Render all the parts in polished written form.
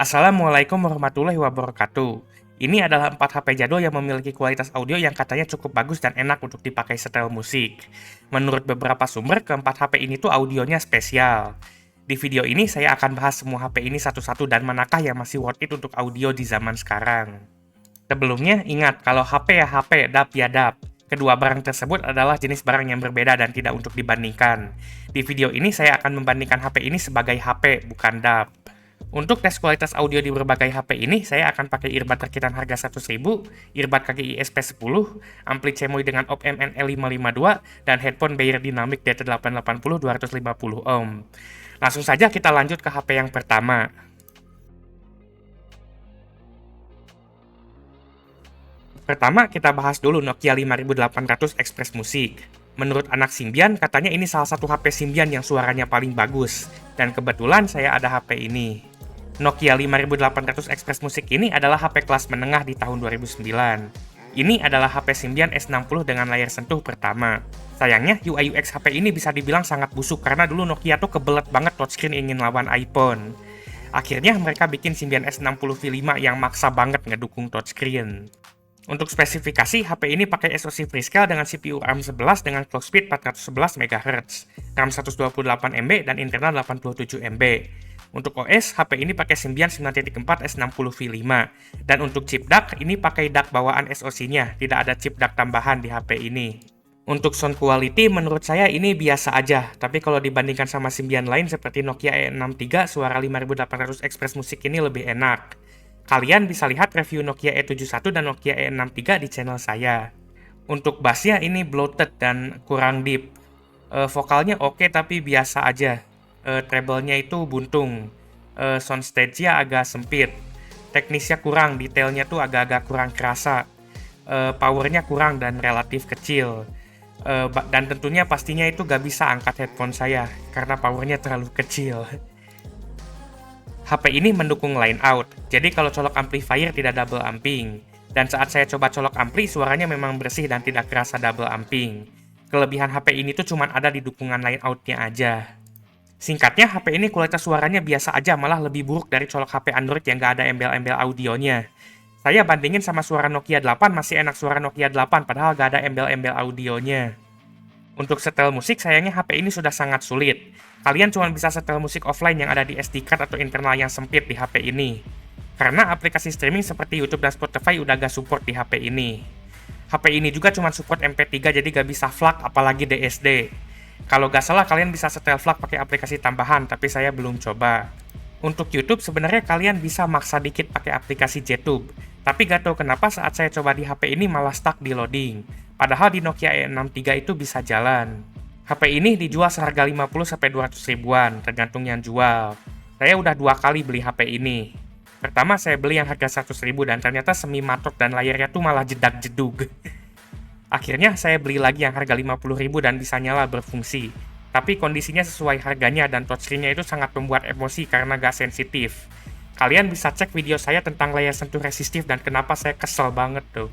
Assalamualaikum warahmatullahi wabarakatuh. Ini adalah 4 HP jadul yang memiliki kualitas audio yang katanya cukup bagus dan enak untuk dipakai setel musik. Menurut beberapa sumber, keempat HP ini tuh audionya spesial. Di video ini saya akan bahas semua HP ini satu-satu dan manakah yang masih worth it untuk audio di zaman sekarang. Sebelumnya, ingat kalau HP ya HP, DAP ya DAP. Kedua barang tersebut adalah jenis barang yang berbeda dan tidak untuk dibandingkan. Di video ini saya akan membandingkan HP ini sebagai HP, bukan DAP. Untuk tes kualitas audio di berbagai HP ini, saya akan pakai earbud rakitan harga 100.000, earbud KGI SP10, ampli Cemoy dengan op MN L552, dan headphone Beyer Dynamic DT880 250 ohm. Langsung saja kita lanjut ke HP yang pertama. Pertama, kita bahas dulu Nokia 5800 Express Music. Menurut anak Symbian, katanya ini salah satu HP Symbian yang suaranya paling bagus. Dan kebetulan saya ada HP ini. Nokia 5800 Express Music ini adalah HP kelas menengah di tahun 2009. Ini adalah HP Symbian S60 dengan layar sentuh pertama. Sayangnya, UI UX HP ini bisa dibilang sangat busuk karena dulu Nokia tuh kebelet banget touchscreen ingin lawan iPhone. Akhirnya mereka bikin Symbian S60 V5 yang maksa banget ngedukung touchscreen. Untuk spesifikasi, HP ini pakai SoC Freescale dengan CPU ARM 11 dengan clock speed 411 MHz, RAM 128 MB, dan internal 87 MB. Untuk OS, HP ini pakai Symbian 9.4 S60 V5. Dan untuk chip DAC, ini pakai DAC bawaan SoC-nya, tidak ada chip DAC tambahan di HP ini. Untuk sound quality, menurut saya ini biasa aja, tapi kalau dibandingkan sama Symbian lain seperti Nokia E63, suara 5800 Express Music ini lebih enak. Kalian bisa lihat review Nokia E71 dan Nokia E63 di channel saya. Untuk bassnya ini bloated dan kurang deep. Vokalnya oke tapi biasa aja. Treble-nya itu buntung. Soundstage-nya agak sempit. Teknisnya kurang, detailnya tuh agak-agak kurang kerasa. Powernya kurang dan relatif kecil. Dan tentunya pastinya itu gak bisa angkat headphone saya, karena powernya terlalu kecil. HP ini mendukung line out, jadi kalau colok amplifier tidak double amping. Dan saat saya coba colok ampli, suaranya memang bersih dan tidak kerasa double amping. Kelebihan HP ini tuh cuma ada di dukungan line out-nya aja. Singkatnya, HP ini kualitas suaranya biasa aja, malah lebih buruk dari colok HP Android yang nggak ada embel-embel audionya. Saya bandingin sama suara Nokia 8, masih enak suara Nokia 8, padahal nggak ada embel-embel audionya. Untuk setel musik, sayangnya HP ini sudah sangat sulit. Kalian cuma bisa setel musik offline yang ada di SD card atau internal yang sempit di HP ini. Karena aplikasi streaming seperti YouTube dan Spotify udah gak support di HP ini. HP ini juga cuma support MP3, jadi gak bisa FLAC apalagi DSD. Kalau gak salah kalian bisa setel FLAC pakai aplikasi tambahan, tapi saya belum coba. Untuk YouTube sebenarnya kalian bisa maksa dikit pakai aplikasi JTube. Tapi gak tahu kenapa saat saya coba di HP ini malah stuck di loading. Padahal di Nokia E63 itu bisa jalan. HP ini dijual seharga 50-200 ribuan, tergantung yang jual. Saya udah 2 kali beli HP ini. Pertama saya beli yang harga 100 ribu dan ternyata semi matok dan layarnya tuh malah jedak-jedug. Akhirnya saya beli lagi yang harga 50 ribu dan bisa nyala berfungsi. Tapi kondisinya sesuai harganya dan touchscreen-nya itu sangat membuat emosi karena gak sensitif. Kalian bisa cek video saya tentang layar sentuh resistif dan kenapa saya kesel banget tuh.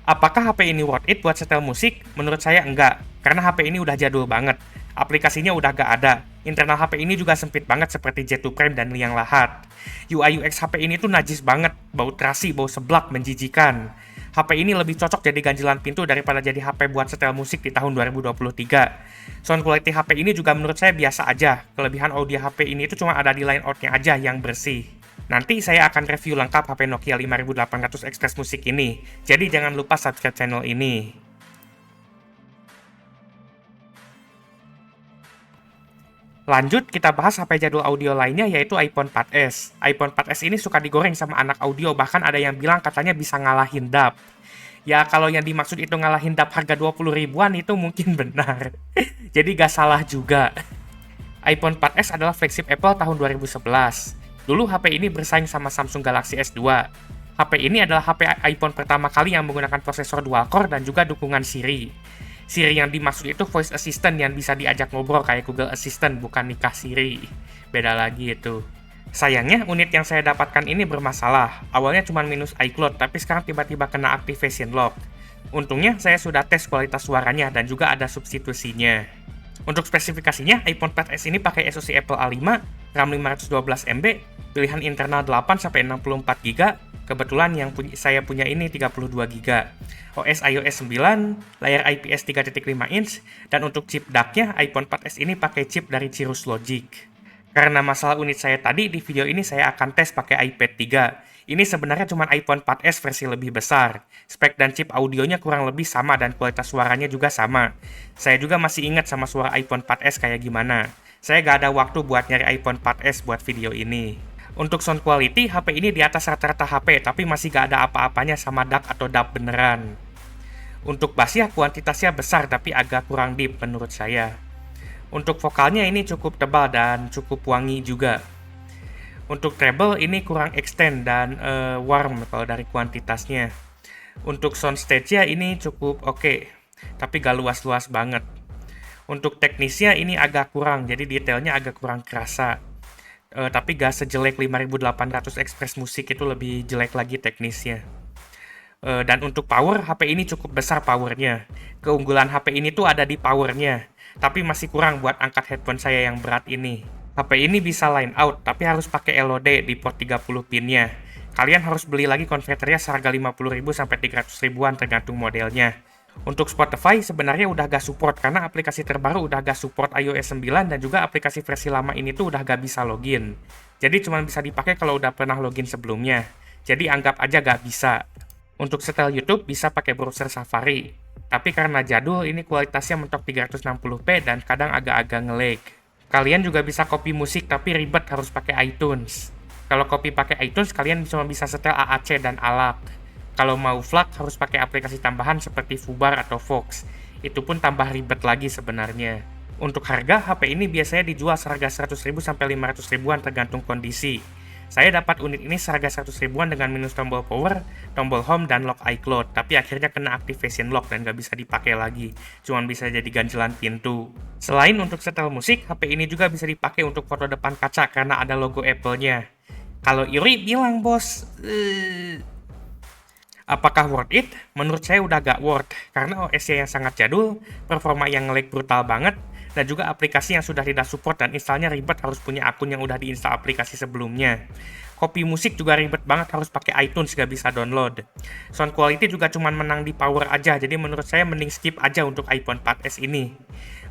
Apakah HP ini worth it buat setel musik? Menurut saya enggak, karena HP ini udah jadul banget. Aplikasinya udah gak ada. Internal HP ini juga sempit banget seperti J2 Prime dan liang lahat. UI UX HP ini tuh najis banget, bau terasi, bau seblak, menjijikan. HP ini lebih cocok jadi ganjilan pintu daripada jadi HP buat setel musik di tahun 2023. Sound quality HP ini juga menurut saya biasa aja. Kelebihan audio HP ini itu cuma ada di line out-nya aja yang bersih. Nanti saya akan review lengkap HP Nokia 5800 Express Music ini. Jadi jangan lupa subscribe channel ini. Lanjut, kita bahas HP jadul audio lainnya yaitu iPhone 4s. iPhone 4s ini suka digoreng sama anak audio, bahkan ada yang bilang katanya bisa ngalahin DAP. Ya, kalau yang dimaksud itu ngalahin DAP harga 20 ribuan itu mungkin benar. Jadi gak salah juga. iPhone 4s adalah flagship Apple tahun 2011. Dulu HP ini bersaing sama Samsung Galaxy S2. HP ini adalah HP iPhone pertama kali yang menggunakan prosesor dual-core dan juga dukungan Siri. Siri yang dimaksud itu voice assistant yang bisa diajak ngobrol kayak Google Assistant, bukan nikah Siri. Beda lagi itu. Sayangnya, unit yang saya dapatkan ini bermasalah. Awalnya cuma minus iCloud, tapi sekarang tiba-tiba kena activation lock. Untungnya, saya sudah tes kualitas suaranya dan juga ada substitusinya. Untuk spesifikasinya, iPhone 4S ini pakai SoC Apple A5, RAM 512 MB, pilihan internal 8-64 GB, kebetulan yang saya punya ini 32 GB. OS iOS 9, layar IPS 3.5 inch, dan untuk chip DAC-nya, iPhone 4S ini pakai chip dari Cirrus Logic. Karena masalah unit saya tadi, di video ini saya akan tes pakai iPad 3. Ini sebenarnya cuma iPhone 4S versi lebih besar. Spek dan chip audionya kurang lebih sama dan kualitas suaranya juga sama. Saya juga masih ingat sama suara iPhone 4S kayak gimana. Saya gak ada waktu buat nyari iPhone 4S buat video ini. Untuk sound quality, HP ini di atas rata-rata HP, tapi masih gak ada apa-apanya sama DAC atau DAB beneran. Untuk bassnya, kuantitasnya besar tapi agak kurang deep menurut saya. Untuk vokalnya ini cukup tebal dan cukup wangi juga. Untuk treble ini kurang extend dan warm kalau dari kuantitasnya. Untuk soundstage-nya ini cukup oke, tapi gak luas-luas banget. Untuk teknisnya ini agak kurang, jadi detailnya agak kurang kerasa. Tapi gak sejelek 5800 Express Music, itu lebih jelek lagi teknisnya. Dan untuk power, HP ini cukup besar powernya. Keunggulan HP ini tuh ada di powernya, tapi masih kurang buat angkat headphone saya yang berat ini. HP ini bisa line out, tapi harus pakai LOD di port 30 pinnya. Kalian harus beli lagi konverternya seharga 50.000 sampai 300.000-an tergantung modelnya. Untuk Spotify sebenarnya udah gak support karena aplikasi terbaru udah gak support iOS 9 dan juga aplikasi versi lama ini tuh udah gak bisa login. Jadi cuma bisa dipakai kalau udah pernah login sebelumnya. Jadi anggap aja gak bisa. Untuk setel YouTube bisa pakai browser Safari. Tapi karena jadul ini kualitasnya mentok 360p dan kadang agak-agak nge-lag. Kalian juga bisa copy musik tapi ribet harus pakai iTunes. Kalau copy pakai iTunes kalian cuma bisa setel AAC dan ALAC. Kalau mau FLAC harus pakai aplikasi tambahan seperti Fubar atau Vox. Itu pun tambah ribet lagi sebenarnya. Untuk harga, HP ini biasanya dijual seharga 100.000 sampai 500.000-an tergantung kondisi. Saya dapat unit ini seharga 100.000-an dengan minus tombol power, tombol home, dan lock iCloud. Tapi akhirnya kena activation lock dan gak bisa dipakai lagi. Cuman bisa jadi ganjelan pintu. Selain untuk setel musik, HP ini juga bisa dipakai untuk foto depan kaca karena ada logo Apple-nya. Kalau iri, bilang bos. Apakah worth it? Menurut saya udah gak worth. Karena OS-nya yang sangat jadul, performa yang nge-lag brutal banget, dan juga aplikasi yang sudah tidak support dan installnya ribet harus punya akun yang udah diinstal aplikasi sebelumnya. Copy musik juga ribet banget harus pakai iTunes gak bisa download. Sound quality juga cuman menang di power aja, jadi menurut saya mending skip aja untuk iPhone 4S ini.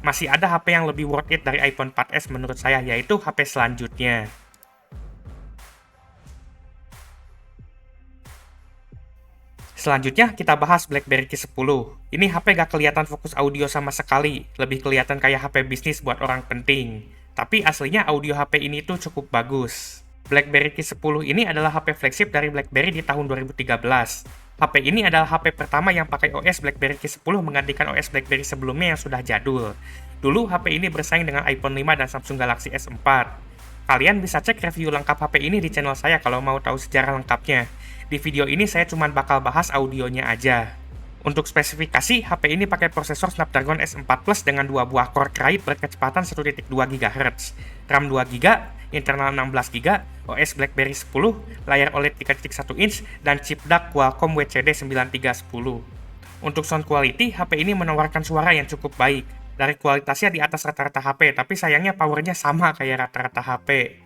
Masih ada HP yang lebih worth it dari iPhone 4S menurut saya, yaitu HP selanjutnya. Selanjutnya kita bahas BlackBerry K10. Ini HP gak kelihatan fokus audio sama sekali, lebih kelihatan kayak HP bisnis buat orang penting. Tapi aslinya audio HP ini tuh cukup bagus. BlackBerry K10 ini adalah HP flagship dari BlackBerry di tahun 2013. HP ini adalah HP pertama yang pakai OS BlackBerry K10 menggantikan OS BlackBerry sebelumnya yang sudah jadul. Dulu HP ini bersaing dengan iPhone 5 dan Samsung Galaxy S4. Kalian bisa cek review lengkap HP ini di channel saya kalau mau tahu sejarah lengkapnya. Di video ini saya cuma bakal bahas audionya aja. Untuk spesifikasi, HP ini pakai prosesor Snapdragon S4 Plus dengan 2 buah core Cray berkecepatan 1.2 GHz, RAM 2 GB, internal 16 GB, OS BlackBerry 10, layar OLED 3.1 inch, dan chip DAC Qualcomm WCD9310. Untuk sound quality, HP ini menawarkan suara yang cukup baik. Dari kualitasnya di atas rata-rata HP, tapi sayangnya powernya sama kayak rata-rata HP.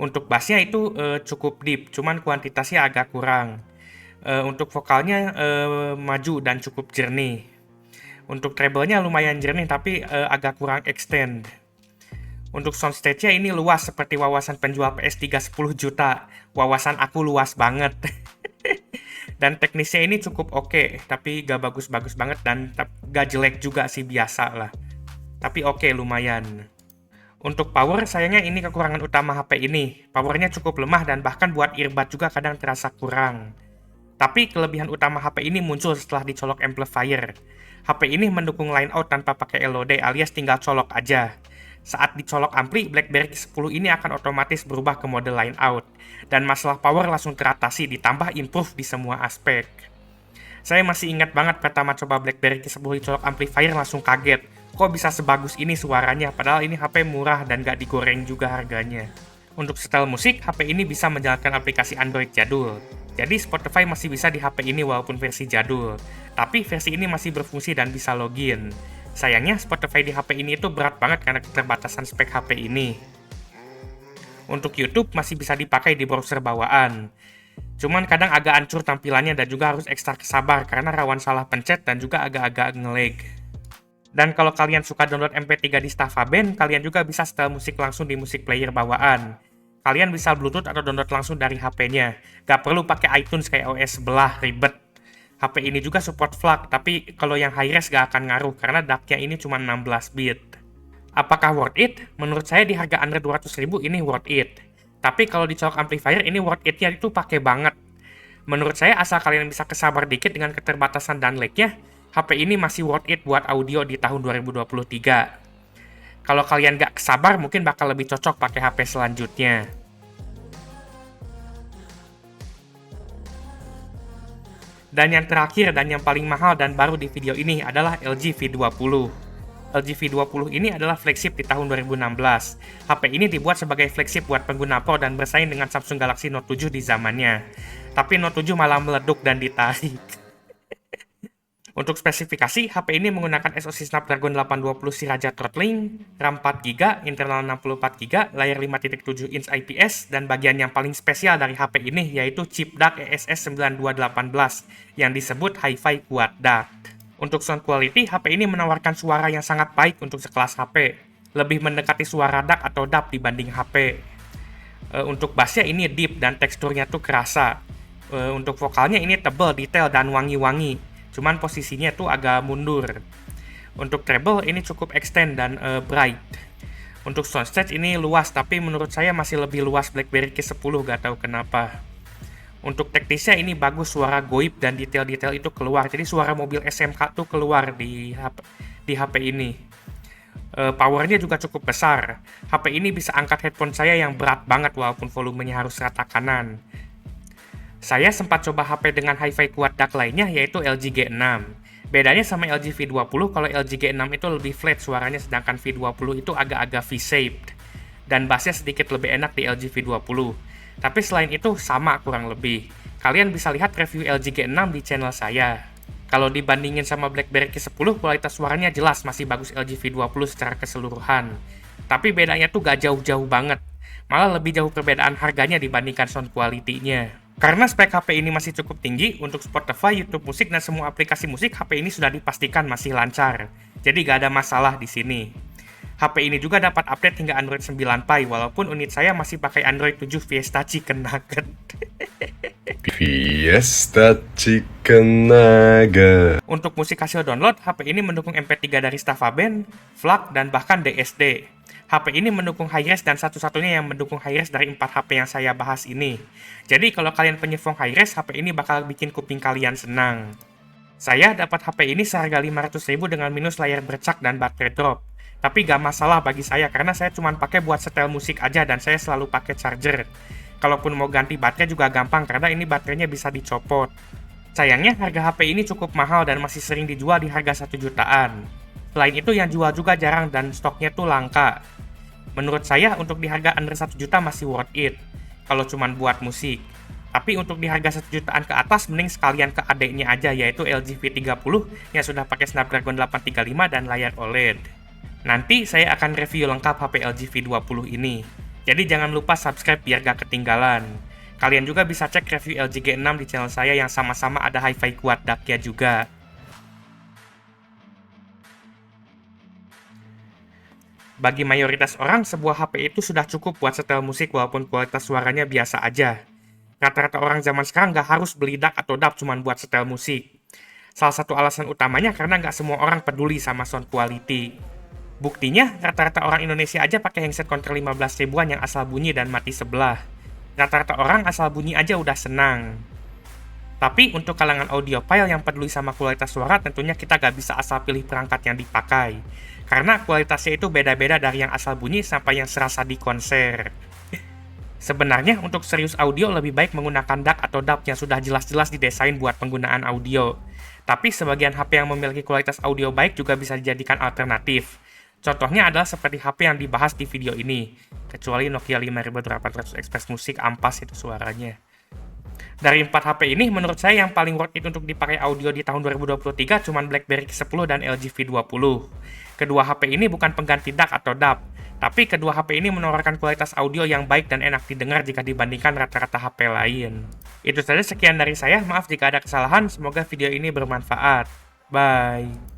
Untuk bassnya itu cukup deep, cuman kuantitasnya agak kurang. Untuk vokalnya maju dan cukup jernih. Untuk treble-nya lumayan jernih, tapi agak kurang extend. Untuk soundstage-nya ini luas seperti wawasan penjual PS3 10 juta. Wawasan aku luas banget. Dan teknisnya ini cukup oke, tapi gak bagus-bagus banget dan gak jelek juga sih, biasa lah. Tapi oke, lumayan. Untuk power, sayangnya ini kekurangan utama HP ini. Powernya cukup lemah dan bahkan buat earbud juga kadang terasa kurang. Tapi kelebihan utama HP ini muncul setelah dicolok amplifier. HP ini mendukung line out tanpa pakai LOD alias tinggal colok aja. Saat dicolok ampli, BlackBerry 10 ini akan otomatis berubah ke mode line out. Dan masalah power langsung teratasi ditambah improve di semua aspek. Saya masih ingat banget pertama coba BlackBerry 10 dicolok amplifier langsung kaget. Kok bisa sebagus ini suaranya, padahal ini HP murah dan gak digoreng juga harganya. Untuk setel musik, HP ini bisa menjalankan aplikasi Android jadul. Jadi Spotify masih bisa di HP ini walaupun versi jadul. Tapi versi ini masih berfungsi dan bisa login. Sayangnya Spotify di HP ini itu berat banget karena keterbatasan spek HP ini. Untuk YouTube masih bisa dipakai di browser bawaan. Cuman kadang agak hancur tampilannya dan juga harus ekstra sabar karena rawan salah pencet dan juga agak-agak nge-lag. Dan kalau kalian suka download MP3 di Staffa Band, kalian juga bisa setel musik langsung di musik player bawaan. Kalian bisa Bluetooth atau download langsung dari HP-nya. Gak perlu pakai iTunes kayak OS sebelah, ribet. HP ini juga support FLAC, tapi kalau yang high-res gak akan ngaruh karena DAC-nya ini cuma 16 bit. Apakah worth it? Menurut saya di harga under 200.000 ini worth it. Tapi kalau di colok amplifier ini worth it-nya itu pakai banget. Menurut saya asal kalian bisa kesabar dikit dengan keterbatasan dan lag-nya, HP ini masih worth it buat audio di tahun 2023. Kalau kalian gak kesabar, mungkin bakal lebih cocok pakai HP selanjutnya. Dan yang terakhir dan yang paling mahal dan baru di video ini adalah LG V20. LG V20 ini adalah flagship di tahun 2016. HP ini dibuat sebagai flagship buat pengguna Pro dan bersaing dengan Samsung Galaxy Note 7 di zamannya. Tapi Note 7 malah meleduk dan ditarik. Untuk spesifikasi, HP ini menggunakan SoC Snapdragon 820 si Raja throttling, RAM 4GB, internal 64GB, layar 5.7 inch IPS, dan bagian yang paling spesial dari HP ini yaitu chip DAC ESS 9218 yang disebut Hi-Fi Quad DAC. Untuk sound quality, HP ini menawarkan suara yang sangat baik untuk sekelas HP, lebih mendekati suara DAC atau DAB dibanding HP. Untuk bassnya ini deep dan teksturnya tuh kerasa. Untuk vokalnya ini tebal, detail, dan wangi-wangi. Cuman posisinya tuh agak mundur. Untuk treble ini cukup extend dan bright. Untuk soundstage ini luas, tapi menurut saya masih lebih luas BlackBerry K10, gak tahu kenapa. Untuk teknisnya ini bagus, suara goib dan detail-detail itu keluar. Jadi suara mobil SMK tuh keluar di HP ini. Powernya juga cukup besar. HP ini bisa angkat headphone saya yang berat banget walaupun volumenya harus rata kanan. Saya sempat coba HP dengan Hi-Fi Quad DAC lainnya yaitu LG G6. Bedanya sama LG V20, kalau LG G6 itu lebih flat suaranya sedangkan V20 itu agak-agak V-shaped. Dan bassnya sedikit lebih enak di LG V20. Tapi selain itu sama kurang lebih. Kalian bisa lihat review LG G6 di channel saya. Kalau dibandingin sama BlackBerry K10, kualitas suaranya jelas masih bagus LG V20 secara keseluruhan. Tapi bedanya tuh gak jauh-jauh banget. Malah lebih jauh perbedaan harganya dibandingkan sound quality-nya. Karena spek HP ini masih cukup tinggi, untuk Spotify, YouTube Musik, dan semua aplikasi musik, HP ini sudah dipastikan masih lancar. Jadi gak ada masalah di sini. HP ini juga dapat update hingga Android 9 Pie, walaupun unit saya masih pakai Android 7 Fiesta Chicken Nugget. Fiesta Chicken Nugget. Untuk musik hasil download, HP ini mendukung MP3 dari Staffa Band, FLAC, dan bahkan DSD. HP ini mendukung hi-res dan satu-satunya yang mendukung hi-res dari 4 HP yang saya bahas ini. Jadi kalau kalian penyefong hi-res, HP ini bakal bikin kuping kalian senang. Saya dapat HP ini seharga 500.000 dengan minus layar bercak dan baterai drop. Tapi gak masalah bagi saya karena saya cuma pakai buat setel musik aja dan saya selalu pakai charger. Kalaupun mau ganti baterai juga gampang karena ini baterainya bisa dicopot. Sayangnya harga HP ini cukup mahal dan masih sering dijual di harga 1 jutaan. Selain itu yang jual juga jarang dan stoknya tuh langka. Menurut saya untuk di harga under 1 juta masih worth it kalau cuman buat musik. Tapi untuk di harga 1 jutaan ke atas mending sekalian ke adeknya aja yaitu LG V30 yang sudah pakai Snapdragon 835 dan layar OLED. Nanti saya akan review lengkap HP LG V20 ini. Jadi jangan lupa subscribe biar gak ketinggalan. Kalian juga bisa cek review LG G6 di channel saya yang sama-sama ada Hi-Fi Quad DAC-nya juga. Bagi mayoritas orang, sebuah HP itu sudah cukup buat setel musik walaupun kualitas suaranya biasa aja. Rata-rata orang zaman sekarang nggak harus beli DAC atau DAB cuma buat setel musik. Salah satu alasan utamanya karena nggak semua orang peduli sama sound quality. Buktinya, rata-rata orang Indonesia aja pakai handset kontrol 15 ribuan yang asal bunyi dan mati sebelah. Rata-rata orang asal bunyi aja udah senang. Tapi untuk kalangan audiophile yang peduli sama kualitas suara, tentunya kita nggak bisa asal pilih perangkat yang dipakai. Karena kualitasnya itu beda-beda dari yang asal bunyi sampai yang serasa di konser. Sebenarnya untuk serius audio lebih baik menggunakan DAC atau DAB yang sudah jelas-jelas didesain buat penggunaan audio. Tapi sebagian HP yang memiliki kualitas audio baik juga bisa dijadikan alternatif. Contohnya adalah seperti HP yang dibahas di video ini. Kecuali Nokia 5800 Express Music ampas itu suaranya. Dari 4 HP ini, menurut saya yang paling worth it untuk dipakai audio di tahun 2023 cuman BlackBerry K10 dan LG V20. Kedua HP ini bukan pengganti DAC atau DAB, tapi kedua HP ini menawarkan kualitas audio yang baik dan enak didengar jika dibandingkan rata-rata HP lain. Itu saja sekian dari saya, maaf jika ada kesalahan, semoga video ini bermanfaat. Bye!